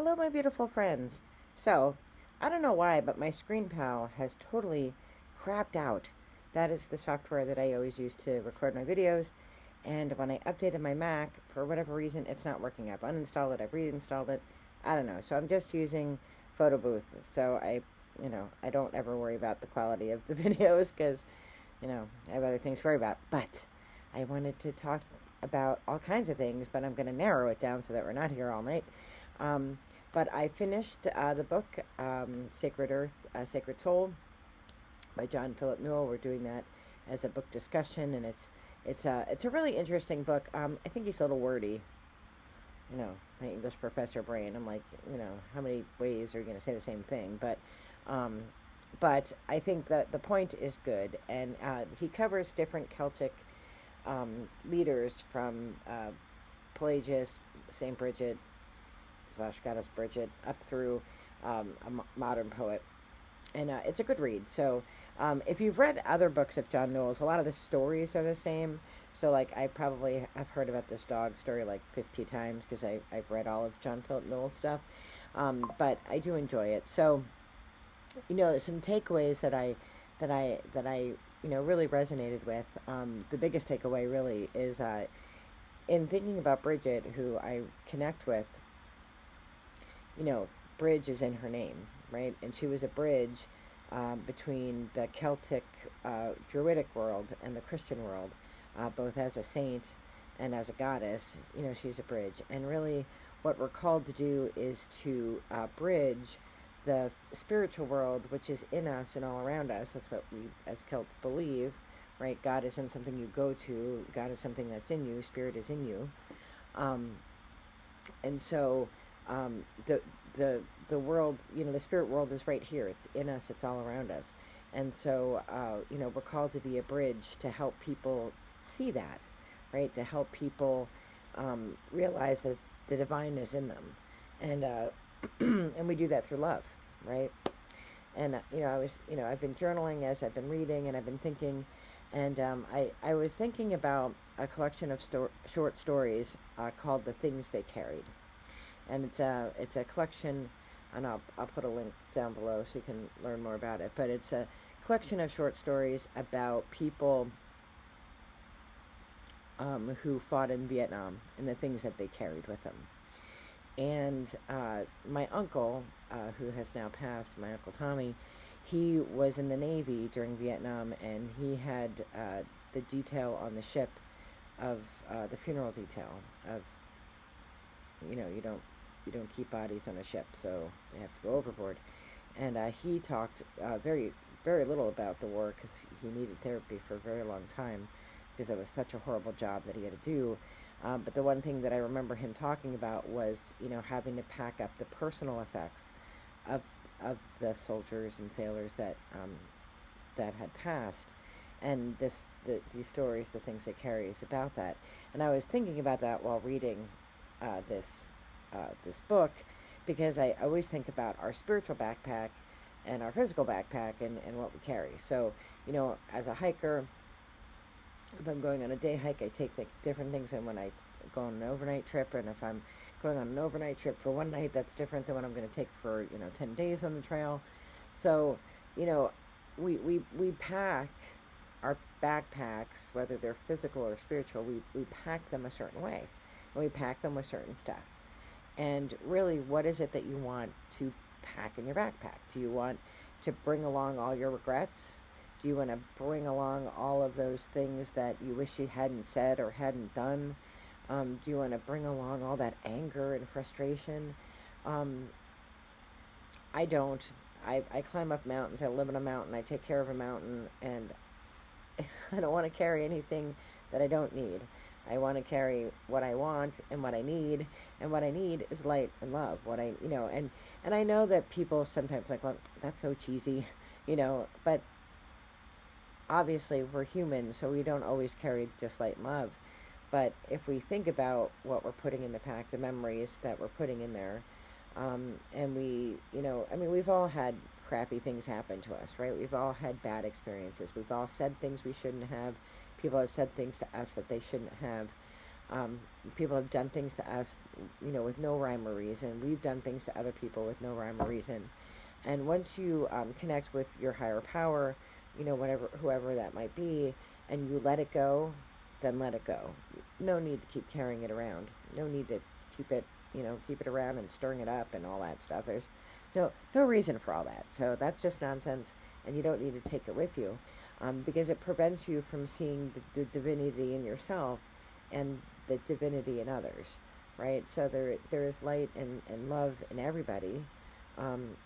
Hello, my beautiful friends. So, I don't know why, but my Screen Pal has totally crapped out. That is the software that I always use to record my videos. And when I updated my Mac, for whatever reason, it's not working. I've uninstalled it, I've reinstalled it. I don't know. So I'm just using Photo Booth. So I don't ever worry about the quality of the videos because, I have other things to worry about. But I wanted to talk about all kinds of things, but I'm going to narrow it down so that we're not here all night. But I finished the book, Sacred Earth, Sacred Soul, by John Phillip Newell. We're doing that as a book discussion, and it's a really interesting book. I think he's a little wordy. My English professor brain. I'm like, how many ways are you going to say the same thing? But I think that the point is good, and he covers different Celtic leaders from Pelagius, Saint Bridget, / Goddess Bridget, up through a modern poet. And it's a good read. So if you've read other books of John Newell's, a lot of the stories are the same. So, like, I probably have heard about this dog story like 50 times because I've read all of John Phillip Newell's stuff. But I do enjoy it. So, some takeaways that I really resonated with. The biggest takeaway really is in thinking about Bridget, who I connect with. Bridge is in her name, right? And she was a bridge between the Celtic Druidic world and the Christian world, both as a saint and as a goddess. She's a bridge. And really what we're called to do is to bridge the spiritual world, which is in us and all around us. That's what we as Celts believe, right? God isn't something you go to. God is something that's in you. Spirit is in you. And so the world, the spirit world is right here. It's in us. It's all around us. And so, we're called to be a bridge to help people see that, right? To help people realize that the divine is in them. And, and we do that through love, right? And, I've been journaling as I've been reading and I've been thinking, and I was thinking about a collection of short stories called The Things They Carried. And it's a collection, and I'll put a link down below so you can learn more about it. But it's a collection of short stories about people who fought in Vietnam and the things that they carried with them. And my uncle, who has now passed, my Uncle Tommy, he was in the Navy during Vietnam, and he had the detail on the ship of the funeral detail of, you don't keep bodies on a ship, so they have to go overboard. And he talked very, very little about the war because he needed therapy for a very long time because it was such a horrible job that he had to do. But the one thing that I remember him talking about was, having to pack up the personal effects of the soldiers and sailors that had passed, and these stories, the things they carry, is about that. And I was thinking about that while reading this book, because I always think about our spiritual backpack and our physical backpack and what we carry. So, as a hiker, if I'm going on a day hike, I take the different things than when I go on an overnight trip. And if I'm going on an overnight trip for one night, that's different than what I'm going to take for 10 days on the trail. So we pack our backpacks, whether they're physical or spiritual, we pack them a certain way, and we pack them with certain stuff. And really, what is it that you want to pack in your backpack? Do you want to bring along all your regrets? Do you want to bring along all of those things that you wish you hadn't said or hadn't done? Do you want to bring along all that anger and frustration? I don't. I climb up mountains. I live in a mountain. I take care of a mountain. And I don't want to carry anything that I don't need. I want to carry what I want and what I need, and what I need is light and love. And I know that people sometimes like, well, that's so cheesy, but obviously we're human, so we don't always carry just light and love. But if we think about what we're putting in the pack, the memories that we're putting in there, and we've all had crappy things happen to us, right? We've all had bad experiences. We've all said things we shouldn't have. People have said things to us that they shouldn't have. People have done things to us, with no rhyme or reason. We've done things to other people with no rhyme or reason. And once you connect with your higher power, whatever, whoever that might be, and you let it go, then let it go. No need to keep carrying it around. No need to keep it, keep it around and stirring it up and all that stuff. There's no reason for all that. So that's just nonsense, and you don't need to take it with you, because it prevents you from seeing the divinity in yourself and the divinity in others, right? So there is light and love in everybody,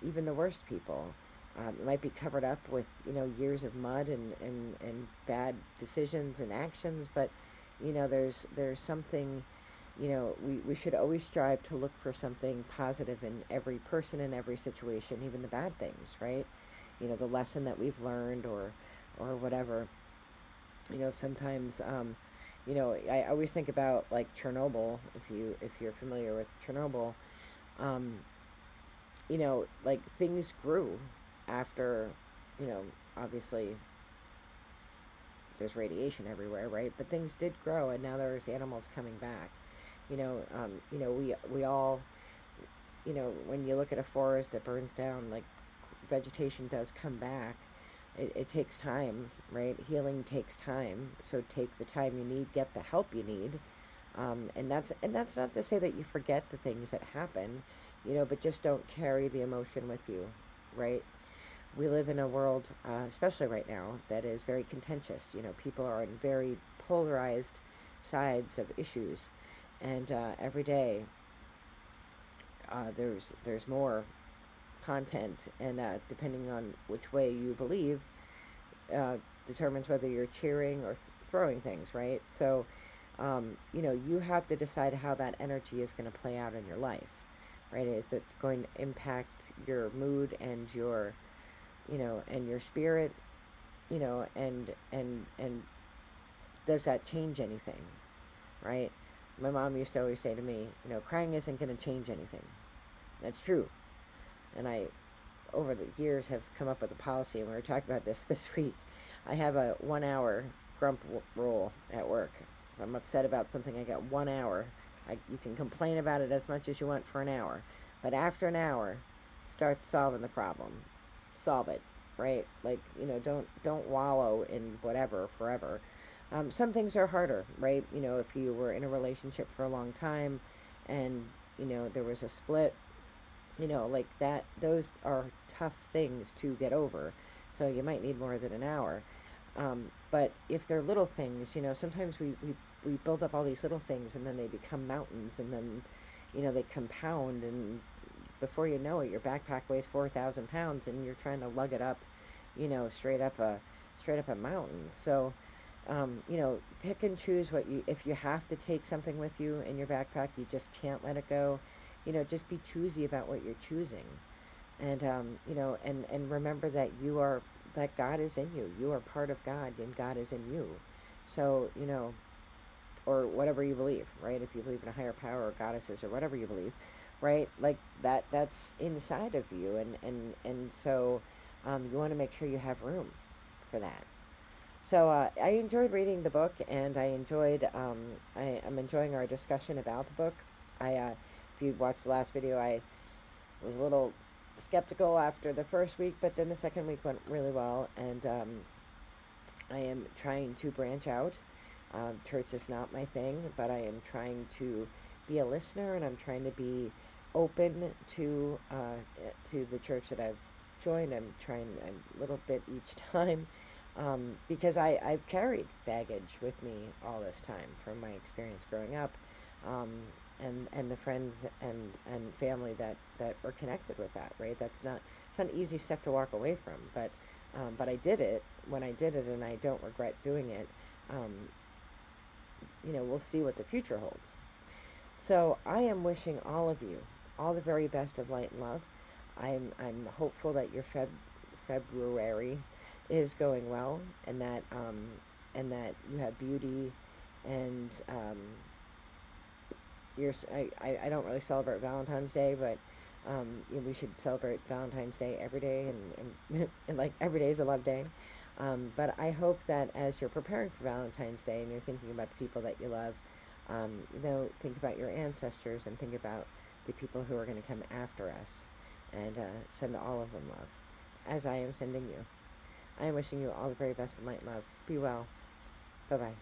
even the worst people. It might be covered up with, years of mud and bad decisions and actions, but, there's something, we should always strive to look for something positive in every person, in every situation, even the bad things, right? The lesson that we've learned or whatever. Sometimes, I always think about like Chernobyl, if you're familiar with Chernobyl. Like things grew after, obviously there's radiation everywhere, right? But things did grow, and now there's animals coming back. We all, when you look at a forest that burns down, like vegetation does come back. It takes time, right? Healing takes time. So take the time you need, get the help you need. And that's not to say that you forget the things that happen, but just don't carry the emotion with you, right? We live in a world, especially right now, that is very contentious. People are on very polarized sides of issues, and every day there's more content, and depending on which way you believe, determines whether you're cheering or throwing things, right? So, you have to decide how that energy is going to play out in your life, right? Is it going to impact your mood and your, and your spirit, and does that change anything, right? My mom used to always say to me, crying isn't going to change anything. That's true. And I, over the years, have come up with a policy, and we were talking about this week. I have a 1 hour grump rule at work. If I'm upset about something, I got 1 hour. You can complain about it as much as you want for an hour, but after an hour, start solving the problem. Solve it, right? Like, don't wallow in whatever forever. Some things are harder, right? If you were in a relationship for a long time, and there was a split, like that, those are tough things to get over. So you might need more than an hour. But if they're little things, sometimes we build up all these little things, and then they become mountains, and then, they compound, and before you know it, your backpack weighs 4,000 pounds, and you're trying to lug it up, straight up a mountain. So, pick and choose if you have to take something with you in your backpack, you just can't let it go. Just be choosy about what you're choosing. And, and remember that that God is in you. You are part of God, and God is in you. So, or whatever you believe, right? If you believe in a higher power or goddesses or whatever you believe, right? Like that's inside of you. And so, you want to make sure you have room for that. So, I enjoyed reading the book, and I enjoyed, I'm enjoying our discussion about the book. If you watched the last video, I was a little skeptical after the first week, but then the second week went really well, and I am trying to branch out. Church is not my thing, but I am trying to be a listener, and I'm trying to be open to the church that I've joined. I'm trying a little bit each time, because I've carried baggage with me all this time from my experience growing up, and the friends and family that were connected with that, right? It's not easy stuff to walk away from, but I did it when I did it, and I don't regret doing it. We'll see what the future holds. So I am wishing all of you all the very best of light and love. I'm hopeful that your February is going well, and that you have beauty, and I don't really celebrate Valentine's Day, but we should celebrate Valentine's Day every day, and like every day is a love day. But I hope that as you're preparing for Valentine's Day and you're thinking about the people that you love, Think about your ancestors and think about the people who are going to come after us, and send all of them love, as I am sending you. I am wishing you all the very best in light, love. Be well. Bye-bye.